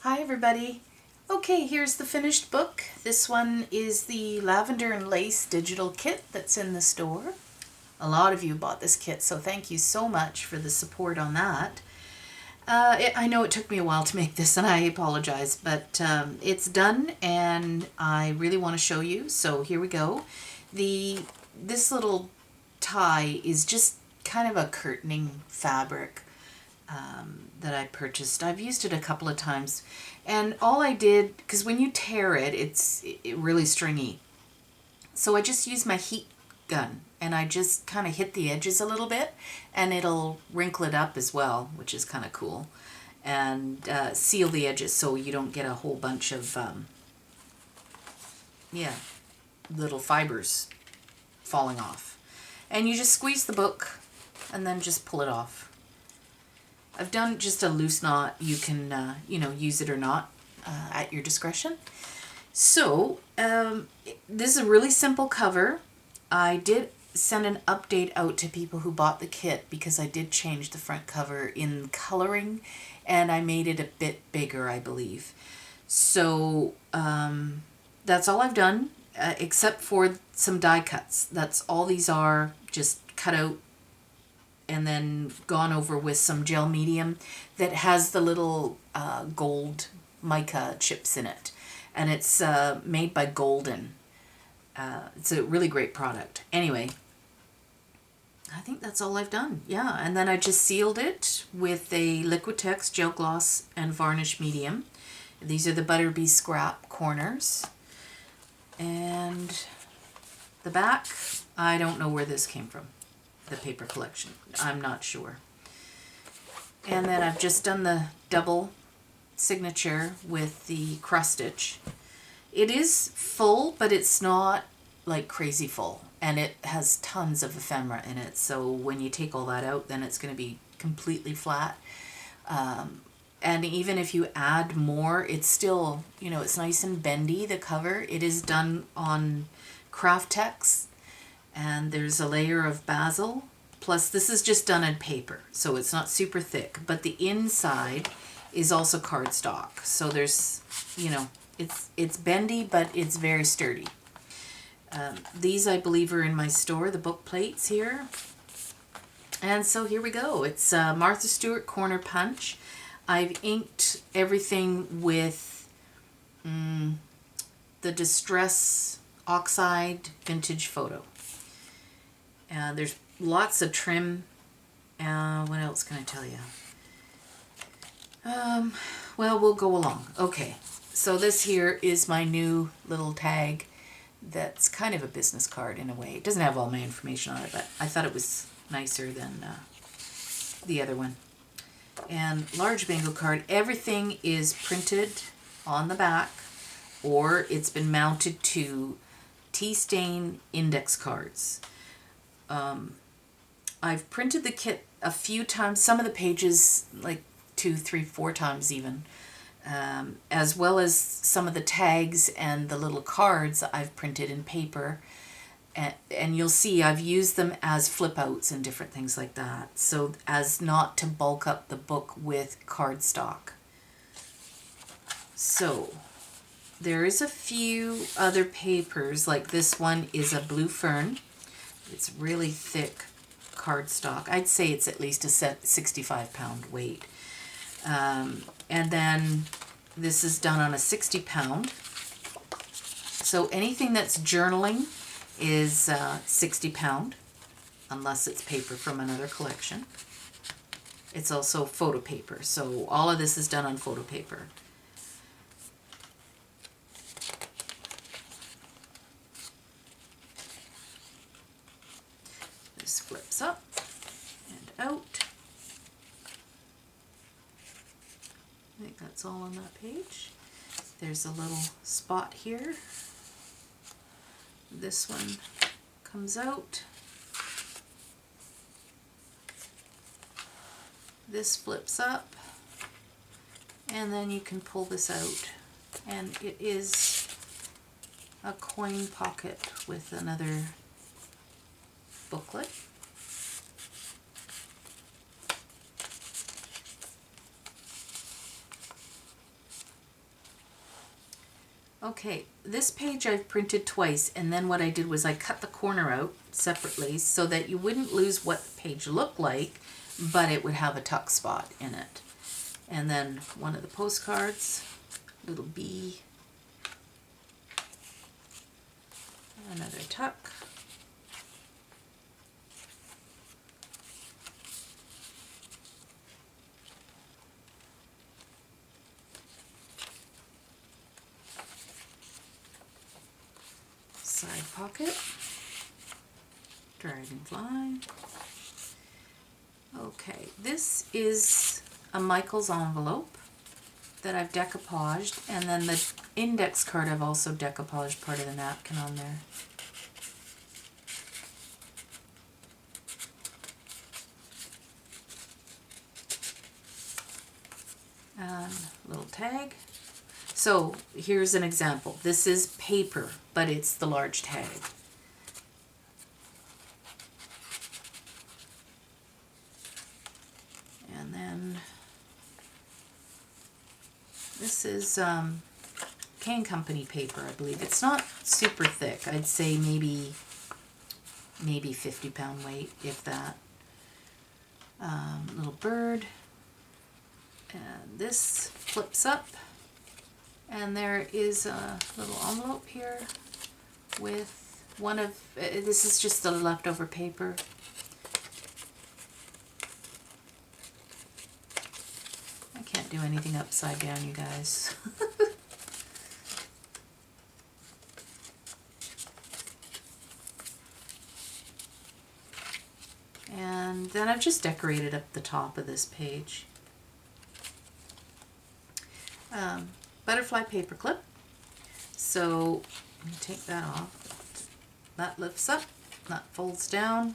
Hi everybody. Okay, here's the finished book. This one is the Lavender and Lace digital kit that's in the store. A lot of you bought this kit, so thank you so much for the support on that. I know it took me a while to make this and I apologize, but it's done and I really want to show you, so here we go. This little tie is just kind of a curtaining fabric that I purchased. I've used it a couple of times, and all I did, because when you tear it, it's really stringy. So I just used my heat gun and I just kind of hit the edges a little bit, and it'll wrinkle it up as well, which is kind of cool, and seal the edges so you don't get a whole bunch of little fibers falling off. And you just squeeze the book and then just pull it off. I've done just a loose knot. You can, use it or not at your discretion. So, this is a really simple cover. I did send an update out to people who bought the kit because I did change the front cover in coloring and I made it a bit bigger, I believe. So, that's all I've done, except for some die cuts. That's all these are, just cut out and then gone over with some gel medium that has the little gold mica chips in it. And it's made by Golden. It's a really great product. Anyway, I think that's all I've done. Yeah, and then I just sealed it with a Liquitex gel gloss and varnish medium. These are the Butterbee scrap corners. And the back, I don't know where this came from. The paper collection. I'm not sure. And then I've just done the double signature with the cross stitch. It is full, but it's not like crazy full, and it has tons of ephemera in it, so when you take all that out, then it's going to be completely flat. And even if you add more, it's still, it's nice and bendy, the cover. It is done on Craftex, and there's a layer of basil. Plus, this is just done on paper, so it's not super thick. But the inside is also cardstock, so there's, it's bendy, but it's very sturdy. These, I believe, are in my store, the book plates here. And so here we go. It's Martha Stewart Corner Punch. I've inked everything with the Distress Oxide Vintage Photo. There's lots of trim. What else can I tell you? Well, we'll go along. Okay, so this here is my new little tag that's kind of a business card in a way. It doesn't have all my information on it, but I thought it was nicer than the other one. And large bingo card. Everything is printed on the back, or it's been mounted to tea stain index cards. I've printed the kit a few times, some of the pages like 2, 3, 4 times even, as well as some of the tags and the little cards I've printed in paper. And you'll see I've used them as flip outs and different things like that, so as not to bulk up the book with cardstock. So there is a few other papers, like this one is a Blue Fern. It's really thick cardstock. I'd say it's at least a 65-pound weight. And then this is done on a 60-pound. So anything that's journaling is 60-pound, unless it's paper from another collection. It's also photo paper, so all of this is done on photo paper. This flips up and out. I think that's all on that page. There's a little spot here. This one comes out. This flips up, and then you can pull this out, and it is a coin pocket with another booklet. Okay, this page I've printed twice, and then what I did was I cut the corner out separately so that you wouldn't lose what the page looked like, but it would have a tuck spot in it. And then one of the postcards, little bee, another tuck. Side pocket, dragonfly. Okay, this is a Michael's envelope that I've decoupaged, and then the index card I've also decoupaged part of the napkin on there. And a little tag. So here's an example. This is paper, but it's the large tag. And then this is Cane Company paper, I believe. It's not super thick. I'd say maybe 50-pound weight, if that. Little bird. And this flips up. And there is a little envelope here with one of, this is just the leftover paper. I can't do anything upside down, you guys. And then I've just decorated up the top of this page. Butterfly paper clip. So let me take that off. That lifts up, that folds down.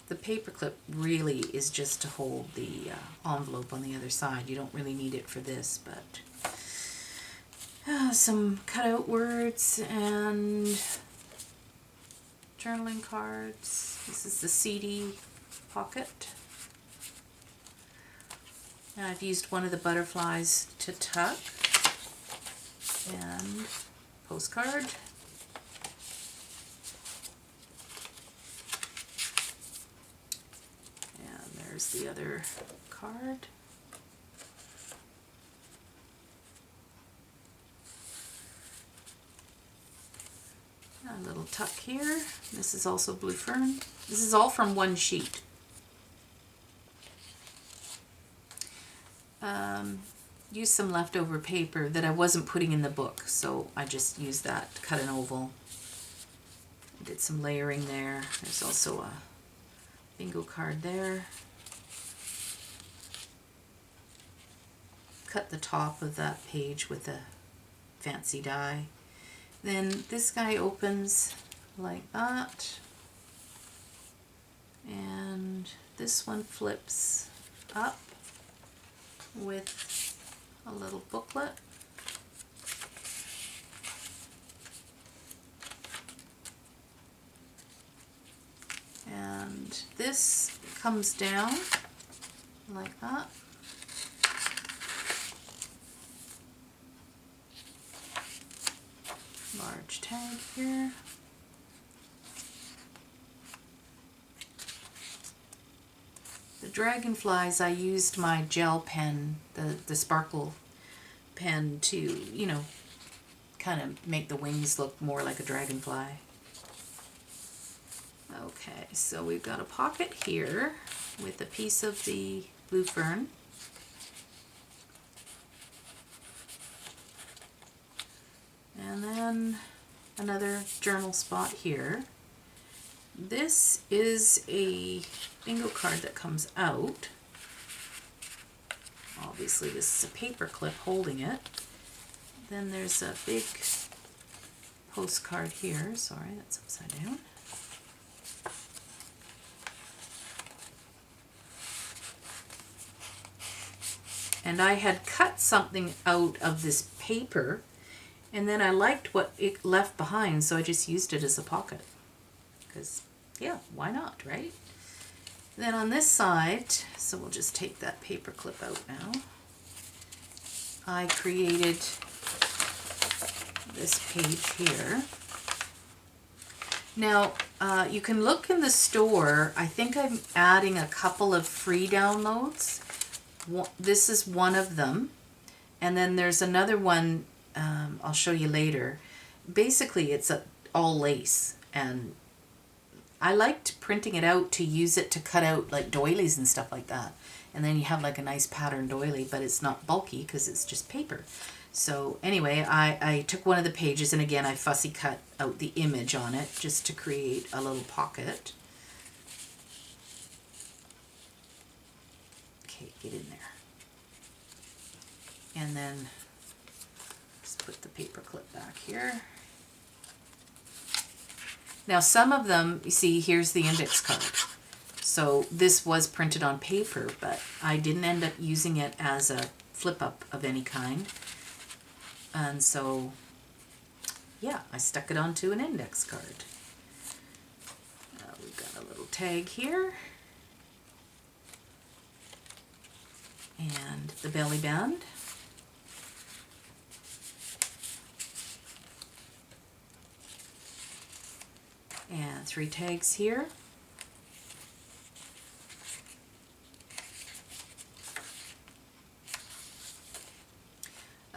The paper clip really is just to hold the envelope on the other side. You don't really need it for this, but some cutout words and journaling cards. This is the CD pocket. And I've used one of the butterflies to tuck, and postcard. And there's the other card. A little tuck here. This is also blue fern. This is all from one sheet. Used some leftover paper that I wasn't putting in the book, so I just used that to cut an oval. Did some layering there. There's also a bingo card there. Cut the top of that page with a fancy die. Then this guy opens like that, and this one flips up with a little booklet. And this comes down like that. Large tag here. The dragonflies, I used my gel pen, the sparkle pen, to, you know, kind of make the wings look more like a dragonfly. Okay, so we've got a pocket here with a piece of the blue fern. And then another journal spot here. This is a bingo card that comes out. Obviously this is a paper clip holding it. Then there's a big postcard here. Sorry, that's upside down. And I had cut something out of this paper, and then I liked what it left behind, so I just used it as a pocket. Because, yeah, why not, right? Then on this side, so we'll just take that paper clip out now, I created this page here. Now, you can look in the store. I think I'm adding a couple of free downloads. This is one of them. And then there's another one I'll show you later. Basically, it's all lace. And I liked printing it out to use it to cut out like doilies and stuff like that. And then you have like a nice pattern doily, but it's not bulky because it's just paper. So anyway, I took one of the pages, and again I fussy cut out the image on it just to create a little pocket. Okay, get in there. And then let's put the paper clip back here. Now some of them, you see, here's the index card. So this was printed on paper, but I didn't end up using it as a flip up of any kind. And so, yeah, I stuck it onto an index card. We've got a little tag here. And the belly band. And 3 tags here.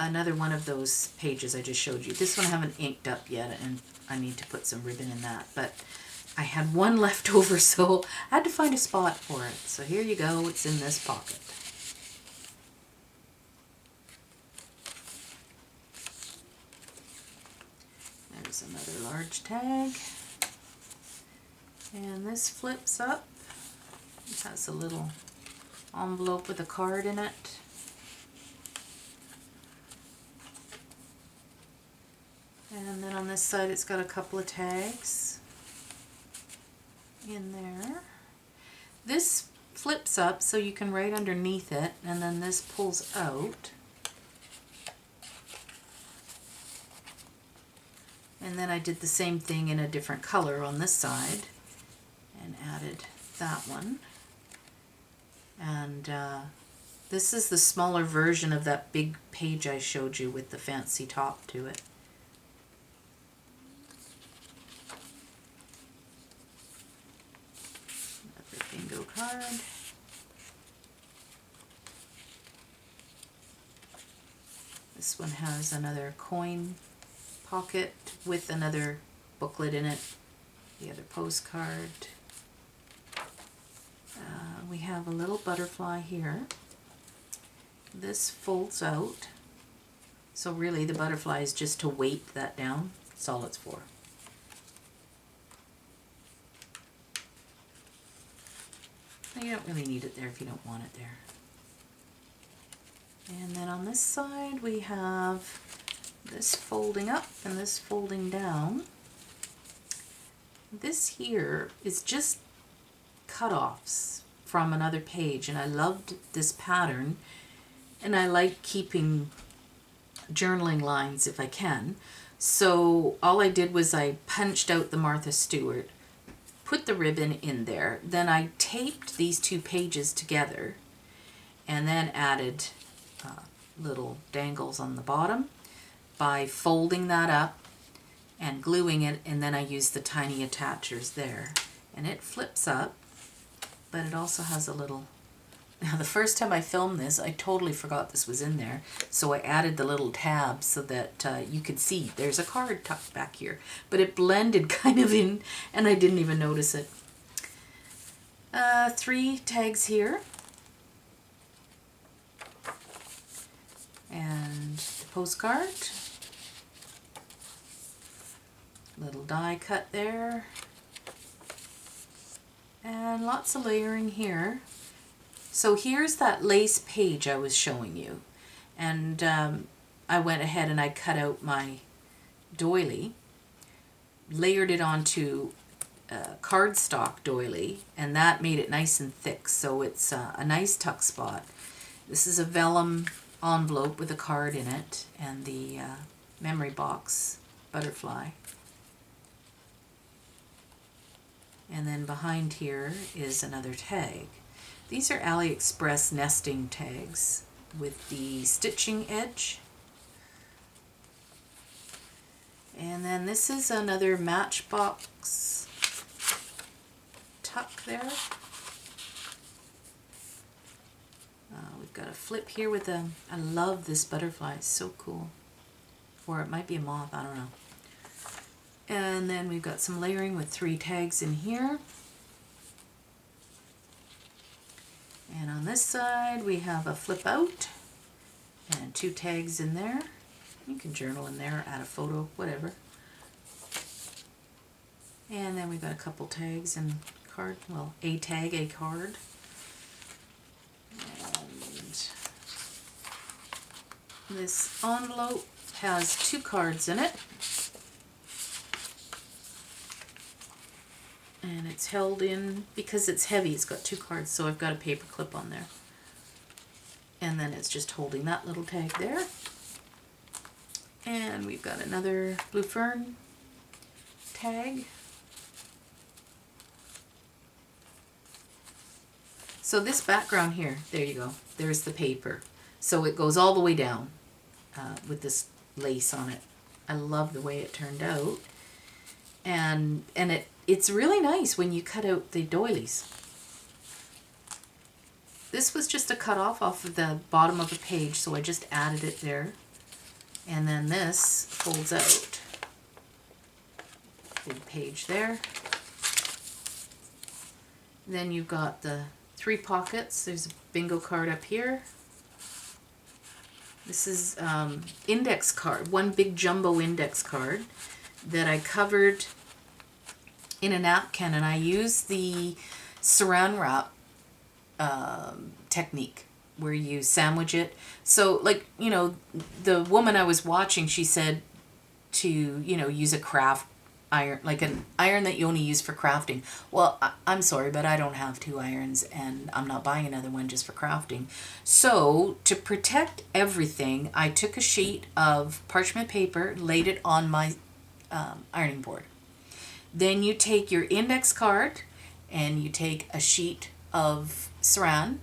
Another one of those pages I just showed you. This one I haven't inked up yet, and I need to put some ribbon in that, but I had one left over, so I had to find a spot for it. So here you go, it's in this pocket. There's another large tag, and this flips up. It has a little envelope with a card in it. And then on this side it's got a couple of tags in there. This flips up so you can write underneath it, and then this pulls out. And then I did the same thing in a different color on this side and added that one. And this is the smaller version of that big page I showed you with the fancy top to it. Bingo card. This one has another coin pocket with another booklet in it. The other postcard. We have a little butterfly here. This folds out. So really the butterfly is just to weight that down. That's all it's for. You don't really need it there if you don't want it there. And then on this side we have this folding up and this folding down. This here is just cut-offs from another page, and I loved this pattern, and I like keeping journaling lines if I can. So all I did was I punched out the Martha Stewart, put the ribbon in there, then I taped these 2 pages together and then added little dangles on the bottom by folding that up and gluing it, and then I used the tiny attachers there, and it flips up, but it also has a little. Now the first time I filmed this I totally forgot this was in there, so I added the little tab so that you could see there's a card tucked back here, but it blended kind of in and I didn't even notice it. 3 tags here, and the postcard, little die cut there, and lots of layering here. So here's that lace page I was showing you, and I went ahead and I cut out my doily, layered it onto cardstock doily, and that made it nice and thick, so it's a nice tuck spot. This is a vellum envelope with a card in it and the memory box butterfly. And then behind here is another tag. These are AliExpress nesting tags with the stitching edge. And then this is another Matchbox tuck there. We've got a flip here with a, I love this butterfly, it's so cool. Or it might be a moth, I don't know. And then we've got some layering with 3 tags in here. And on this side we have a flip out and 2 tags in there. You can journal in there, add a photo, whatever. And then we've got a couple tags and card, well, a tag, a card. And this envelope has 2 cards in it. And it's held in, because it's heavy, it's got 2 cards, so I've got a paper clip on there. And then it's just holding that little tag there. And we've got another blue fern tag. So this background here, there you go, there's the paper. So it goes all the way down with this lace on it. I love the way it turned out. And it's really nice when you cut out the doilies. This was just a cut off of the bottom of a page, so I just added it there. And then this folds out. Big page there. Then you've got the 3 pockets. There's a bingo card up here. This is index card, one big jumbo index card that I covered in a napkin, and I used the saran wrap technique where you sandwich it. So, like, you know, the woman I was watching, she said to, you know, use a craft iron, like an iron that you only use for crafting. Well, I'm sorry, but I don't have 2 irons, and I'm not buying another one just for crafting. So to protect everything, I took a sheet of parchment paper, laid it on my ironing board. Then you take your index card and you take a sheet of saran,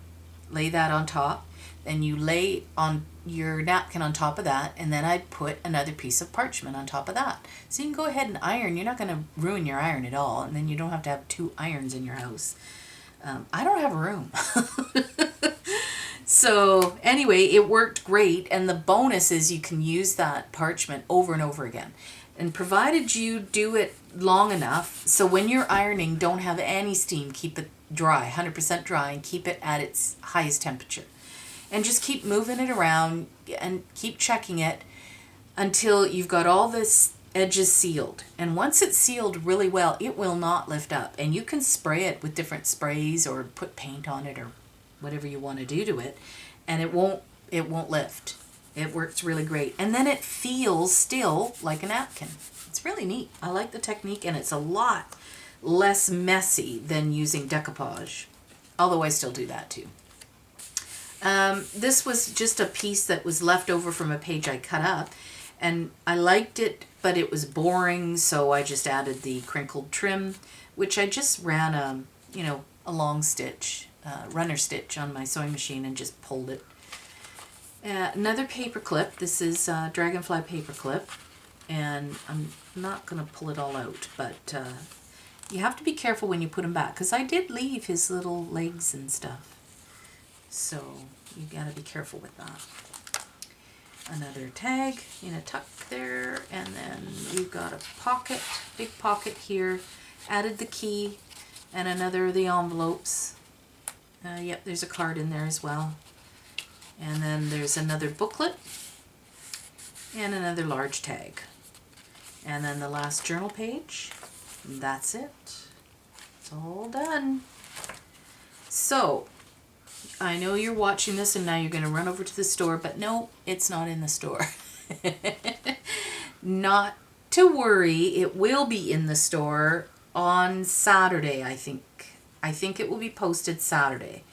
lay that on top, then you lay on your napkin on top of that, and then I'd put another piece of parchment on top of that. So you can go ahead and iron. You're not going to ruin your iron at all, and then you don't have to have 2 irons in your house. I don't have a room. So anyway, it worked great, and the bonus is you can use that parchment over and over again. And provided you do it long enough, so when you're ironing, don't have any steam, keep it dry, 100% dry, and keep it at its highest temperature. And just keep moving it around and keep checking it until you've got all this edges sealed. And once it's sealed really well, it will not lift up. And you can spray it with different sprays or put paint on it or whatever you want to do to it, and it won't lift. It works really great. And then it feels still like a napkin. It's really neat. I like the technique, and it's a lot less messy than using decoupage, although I still do that too. This was just a piece that was left over from a page I cut up, and I liked it, but it was boring, so I just added the crinkled trim, which I just ran a long stitch, runner stitch on my sewing machine and just pulled it. Another paper clip. This is Dragonfly paper clip, and I'm not going to pull it all out, but you have to be careful when you put him back, because I did leave his little legs and stuff. So you gotta be careful with that. Another tag in a tuck there, and then we've got a pocket, big pocket here. Added the key and another of the envelopes. Yep, there's a card in there as well. And then there's another booklet and another large tag. And then the last journal page. And that's it. It's all done. So I know you're watching this and now you're going to run over to the store, but no, it's not in the store. Not to worry, it will be in the store on Saturday, I think. I think it will be posted Saturday.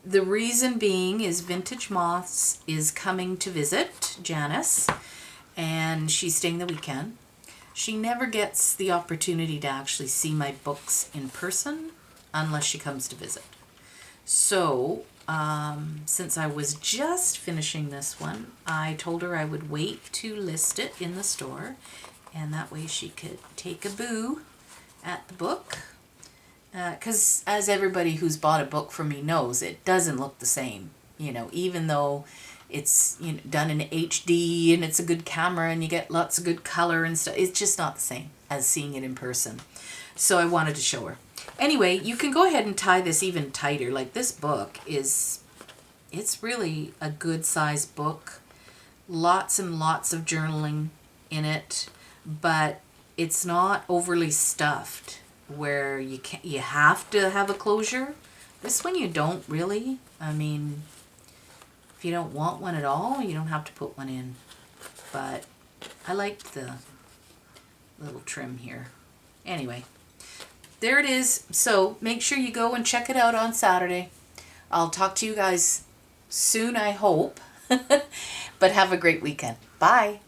The reason being is Vintage Moths is coming to visit Janice, and she's staying the weekend. She never gets the opportunity to actually see my books in person unless she comes to visit. So, since I was just finishing this one, I told her I would wait to list it in the store And that way she could take a boo at the book. Because as everybody who's bought a book from me knows, it doesn't look the same. Even though it's done in HD and it's a good camera and you get lots of good color and stuff, it's just not the same as seeing it in person. So I wanted to show her. Anyway, you can go ahead and tie this even tighter. Like this book it's really a good size book. Lots and lots of journaling in it, but it's not overly stuffed where you have to have a closure. This one you don't really. I mean, if you don't want one at all, you don't have to put one in. But I liked the little trim here. Anyway, there it is. So make sure you go and check it out on Saturday. I'll talk to you guys soon, I hope. But have a great weekend. Bye.